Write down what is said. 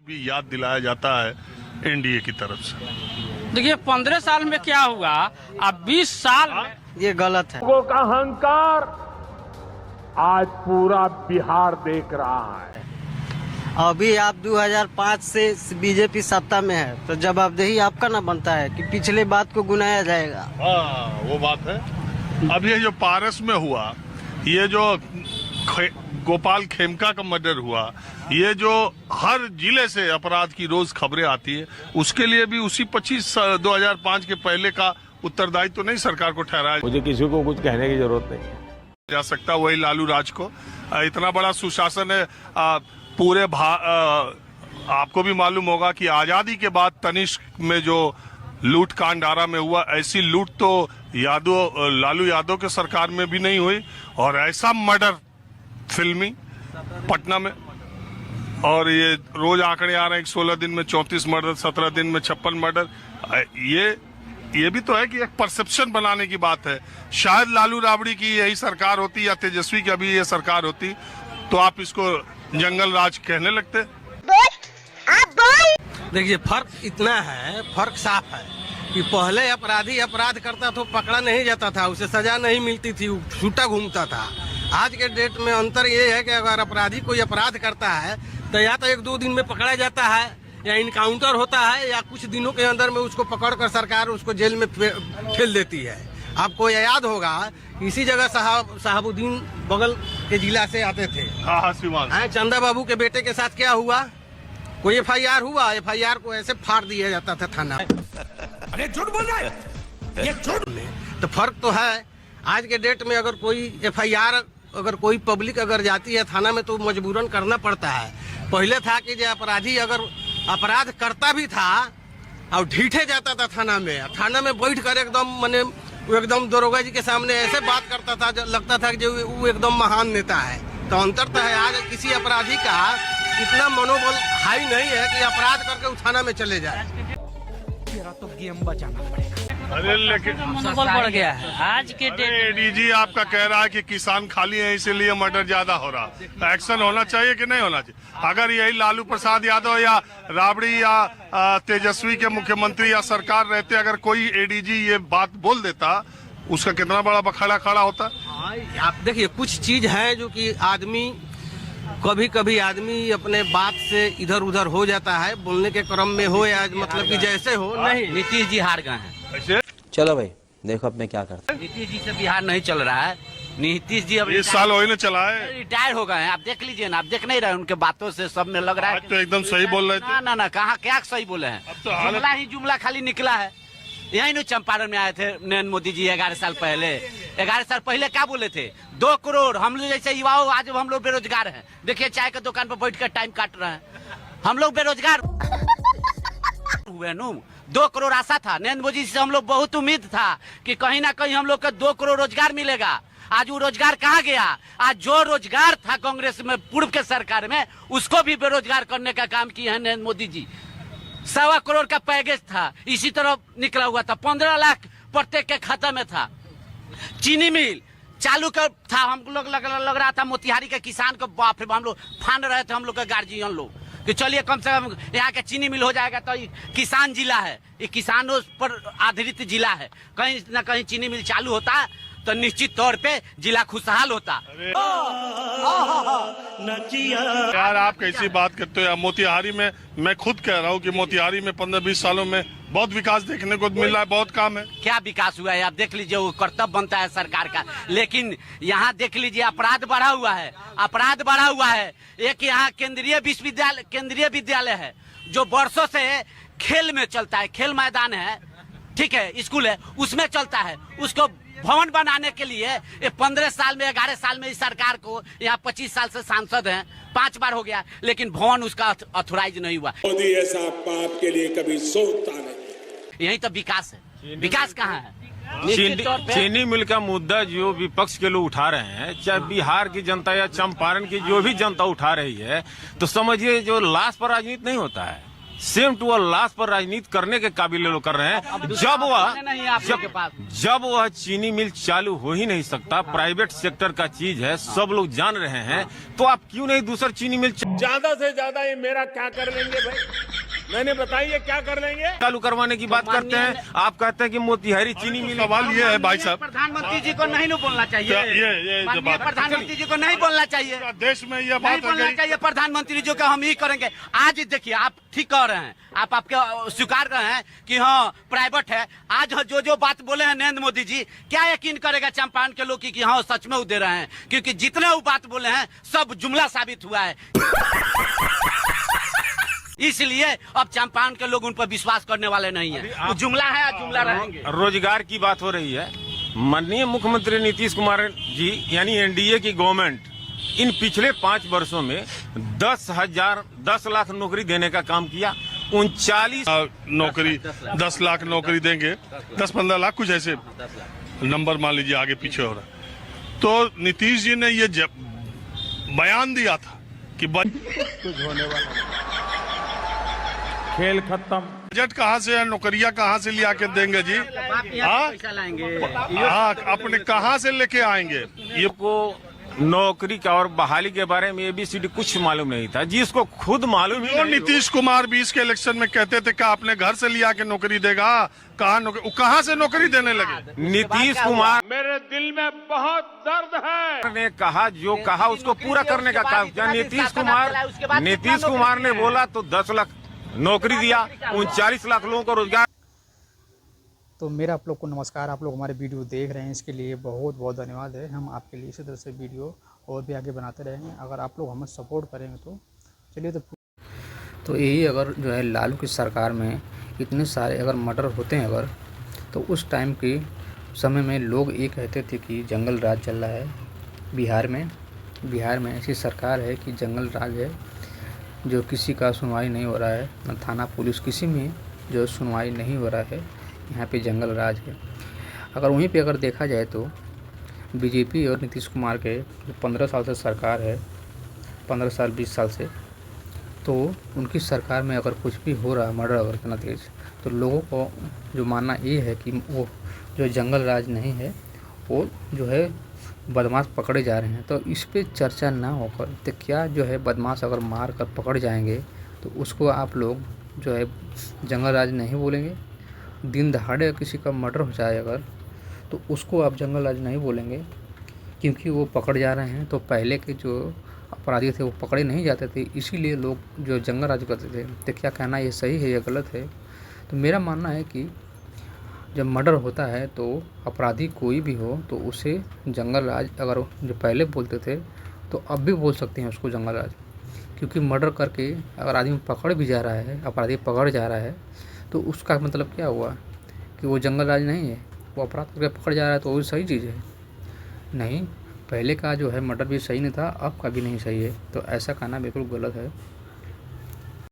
भी याद दिलाया जाता है एनडीए की तरफ से। देखिए 15 साल में क्या हुआ, अब 20 साल में ये गलत है। लोगों का अहंकार आज पूरा बिहार देख रहा है। अभी आप 2005 से बीजेपी सत्ता में है तो जवाबदेही आपका ना बनता है कि पिछले बात को गुनाया जाएगा। हाँ वो बात है। अब ये जो पारस में हुआ, ये जो गोपाल खेमका का मर्डर हुआ, ये जो हर जिले से अपराध की रोज खबरें आती है, उसके लिए भी उसी 2005 के पहले का उत्तरदायित्व तो नहीं सरकार को ठहराया। मुझे किसी को कुछ कहने की जरूरत नहीं है। जा सकता वही लालू राज को। इतना बड़ा सुशासन है पूरे आपको भी मालूम होगा कि आजादी के बाद तनिष्क में जो लूट कांड आरा में हुआ, ऐसी लूट तो लालू यादव के सरकार में भी नहीं हुई। और ऐसा मर्डर फिल्मी पटना में, और ये रोज आंकड़े आ रहे हैं 16 दिन में 34 मर्डर, 17 दिन में 56 मर्डर। ये भी तो है कि एक परसेप्शन बनाने की बात है। शायद लालू राबड़ी की यही सरकार होती या तेजस्वी की अभी ये सरकार होती तो आप इसको जंगल राज कहने लगते। देखिए फर्क इतना है, फर्क साफ है कि पहले अपराधी अपराध करता तो पकड़ा नहीं जाता था, उसे सजा नहीं मिलती थी, छूटा घूमता था। आज के डेट में अंतर ये है कि अगर अपराधी कोई अपराध करता है तो या तो 1-2 दिन में पकड़ा जाता है या इनकाउंटर होता है या कुछ दिनों के अंदर में उसको पकड़कर सरकार उसको जेल में ठेल देती है। आपको याद होगा इसी जगह साहबुद्दीन बगल के जिला से आते थे। हाँ, चंदा बाबू के बेटे के साथ क्या हुआ, कोई FIR हुआ, FIR को ऐसे फाड़ दिया जाता था थाना। अरे झूठ बोल रहा है, ये झूठ। तो फर्क तो है। आज के डेट में अगर कोई FIR, अगर कोई पब्लिक अगर जाती है थाना में तो मजबूरन करना पड़ता है। पहले था कि जो अपराधी अगर अपराध करता भी था और ढीठे जाता था थाना में बैठ कर एकदम माने वो एकदम दरोगा जी के सामने ऐसे बात करता था, लगता था कि वो एकदम महान नेता है। तो अंतर तो है, आज किसी अपराधी का इतना मनोबल हाई नहीं है कि अपराध करके वो थाना में चले जाए। तेरा तो गेम बचाना पड़ेगा। अरे लेकिन मनोबल बढ़ गया है आज के डेट। एडीजी आपका कह रहा है कि किसान खाली है इसीलिए मर्डर ज्यादा हो रहा है। एक्शन होना चाहिए कि नहीं होना चाहिए? अगर यही लालू प्रसाद यादव या राबड़ी या तेजस्वी के मुख्यमंत्री या सरकार रहते, अगर कोई एडीजी ये बात बोल देता, उसका कितना बड़ा बखाड़ा खड़ा होता। आप देखिए कुछ चीज है जो कि आदमी कभी आदमी अपने बात से इधर उधर हो जाता है, बोलने के क्रम में हो या मतलब कि जैसे हो। नहीं, नीतीश जी हार गए हैं। चलो भाई देखो अब मैं क्या करता हूँ। नीतीश जी से बिहार नहीं चल रहा है। नीतीश जी अब इस साल वही ने चला है, रिटायर हो गए हैं। आप देख लीजिए ना, आप देख नहीं रहे उनके बातों से सब में लग रहा है तो एकदम सही बोल रहे थे। ना कहाँ क्या सही बोले हैं, अब तो जुमला ही जुमला खाली निकला है। यही न चंपारण में आए थे नरेंद्र मोदी जी 11 साल पहले। 11 साल पहले क्या बोले थे? 2 करोड़ हम लोग जैसे युवाओं, आज हम लोग बेरोजगार हैं। देखिए चाय के दुकान पर बैठ कर टाइम काट रहे हैं, हम लोग बेरोजगार हुए। 2 करोड़ आशा था नरेंद्र मोदी से, हम लोग बहुत उम्मीद था कि कहीं ना कहीं हम लोग को 2 करोड़ रोजगार मिलेगा। आज वो रोजगार कहाँ गया? आज जो रोजगार था कांग्रेस में पूर्व के सरकार में, उसको भी बेरोजगार करने का काम किए हैं नरेंद्र मोदी जी। 1.25 करोड़ का पैकेज था, इसी तरह निकला हुआ था। 15 लाख प्रत्येक के खाता में था। चीनी मिल चालू कर था, हम लोग लग रहा था मोतिहारी के किसान को बाप रे, हम लोग फान रहे थे, हम लोग के गार्जियन लोग कि चलिए कम से कम यहाँ का चीनी मिल हो जाएगा। तो किसान जिला है, ये किसानों पर आधारित जिला है, कहीं ना कहीं चीनी मिल चालू होता तो निश्चित तौर पे जिला खुशहाल होता। यार आप कैसी बात करते हो? मोतिहारी में मैं खुद कह रहा हूँ कि मोतिहारी में 15-20 सालों में बहुत विकास देखने को मिल रहा है, बहुत काम है। क्या विकास हुआ है? आप देख लीजिए, वो कर्तव्य बनता है सरकार का, लेकिन यहाँ देख लीजिए अपराध बढ़ा हुआ है, अपराध बढ़ा हुआ है। एक यहाँ केंद्रीय विद्यालय है जो वर्षों से खेल में चलता है, खेल मैदान है, ठीक है, स्कूल है, उसमें चलता है। उसको भवन बनाने के लिए 15 साल में 11 साल में इस सरकार को, यहाँ 25 साल से सांसद हैं, 5 बार हो गया, लेकिन भवन उसका ऑथोराइज नहीं हुआ। मोदी ऐसा पाप के लिए कभी सोचता नहीं। यही तो विकास है। विकास कहाँ है? चीनी मिल का मुद्दा जो विपक्ष के लोग उठा रहे हैं, चाहे बिहार की जनता या चंपारण की जो भी जनता उठा रही है, तो समझिए जो लाश पर राजनीति नहीं होता है, सेम टू लाश पर राजनीति करने के काबिल लोग कर रहे हैं। जब वह चीनी मिल चालू हो ही नहीं सकता, प्राइवेट सेक्टर का चीज है, सब लोग जान रहे हैं, तो आप क्यों नहीं दूसरा चीनी मिल ज्यादा से ज्यादा ये मेरा क्या कर लेंगे भाई, मैंने बताइए क्या कर लेंगे। चालू करवाने की बात करते हैं, आप कहते हैं कि मोतिहारी चीनी मिल। सवाल ये है भाई साहब, प्रधानमंत्री जी को नहीं बोलना चाहिए, ये जो बात प्रधानमंत्री जी को नहीं बोलना चाहिए, देश में ये नहीं बात बोलना चाहिए प्रधानमंत्री जी को, हम ही करेंगे। आज देखिए आप ठीक कह रहे हैं, आप आपके स्वीकार रहे हैं कि हाँ प्राइवेट है। आज जो बात बोले हैं नरेंद्र मोदी जी, क्या यकीन करेगा चंपारण के लोग कि हाँ सच में वो दे रहे हैं, क्योंकि जितने वो बात बोले हैं सब जुमला साबित हुआ है। इसलिए अब चंपारण के लोग उन पर विश्वास करने वाले नहीं है, वो जुमला है और जुमला रहेंगे। रोजगार की बात हो रही है, माननीय मुख्यमंत्री नीतीश कुमार जी यानी एनडीए की गवर्नमेंट इन पिछले 5 वर्षों में 10 लाख नौकरी देने का काम किया। 39 नौकरी 10 लाख नौकरी देंगे, 10-15 लाख कुछ ऐसे नंबर मान लीजिए आगे पीछे हो रहा। तो नीतीश जी ने ये बयान दिया था कि कुछ होने वाला खेल खत्म। बजट कहाँ से है, नौकरियां कहाँ से लिया के देंगे जी? हाँ, अपने कहाँ से लेके आएंगे? ये को नौकरी का और बहाली के बारे में ABCD कुछ मालूम नहीं था, जिसको खुद मालूम ही और नहीं। नीतीश कुमार 20 के इलेक्शन में कहते थे कि अपने घर से लिया के नौकरी देगा, कहाँ से नौकरी देने लगे? नीतीश कुमार मेरे दिल में बहुत दर्द है। ने कहा जो कहा उसको पूरा करने का काम किया। नीतीश कुमार ने बोला तो 10 लाख नौकरी दिया, 39 लाख लोगों को रोजगार। तो मेरा आप लोग को नमस्कार, आप लोग हमारे वीडियो देख रहे हैं, इसके लिए बहुत बहुत धन्यवाद है। हम आपके लिए इसी तरह से वीडियो और भी आगे बनाते रहेंगे, अगर आप लोग हमें सपोर्ट करेंगे तो चलिए। तो यही अगर जो है लालू की सरकार में इतने सारे अगर मर्डर होते हैं अगर, तो उस टाइम के समय में लोग ये कहते थे कि जंगल राज चल रहा है बिहार में ऐसी सरकार है कि जंगल राज है, जो किसी का सुनवाई नहीं हो रहा है, न थाना पुलिस किसी में जो सुनवाई नहीं हो रहा है, यहाँ पे जंगल राज है। अगर वहीं पे अगर देखा जाए तो बीजेपी और नीतीश कुमार के जो 15 साल से सरकार है, 15 साल 20 साल से, तो उनकी सरकार में अगर कुछ भी हो रहा है मर्डर अगर इतना तेज, तो लोगों को जो मानना ये है कि वो जो जंगल राज नहीं है, वो जो है बदमाश पकड़े जा रहे हैं। तो इस पे चर्चा ना होकर तो क्या जो है बदमाश अगर मार कर पकड़ जाएंगे तो उसको आप लोग जो है जंगल राज नहीं बोलेंगे। दिन दहाड़े किसी का मर्डर हो जाए अगर, तो उसको आप जंगल राज नहीं बोलेंगे, क्योंकि वो पकड़ जा रहे हैं। तो पहले के जो अपराधी थे वो पकड़े नहीं जाते थे, इसीलिए लोग जो जंगल राज करते थे। तो क्या कहना ये सही है या गलत है? तो मेरा मानना है कि जब मर्डर होता है तो अपराधी कोई भी हो तो उसे जंगल राज अगर जो पहले बोलते थे तो अब भी बोल सकते हैं उसको जंगल राज, क्योंकि मर्डर करके अगर आदमी पकड़ भी जा रहा है, अपराधी पकड़ जा रहा है, तो उसका मतलब क्या हुआ कि वो जंगल राज नहीं है? वो अपराध करके पकड़ जा रहा है तो वो सही चीज़ है? नहीं, पहले का जो है मर्डर भी सही नहीं था, अब का भी नहीं सही है। तो ऐसा कहना बिल्कुल गलत है।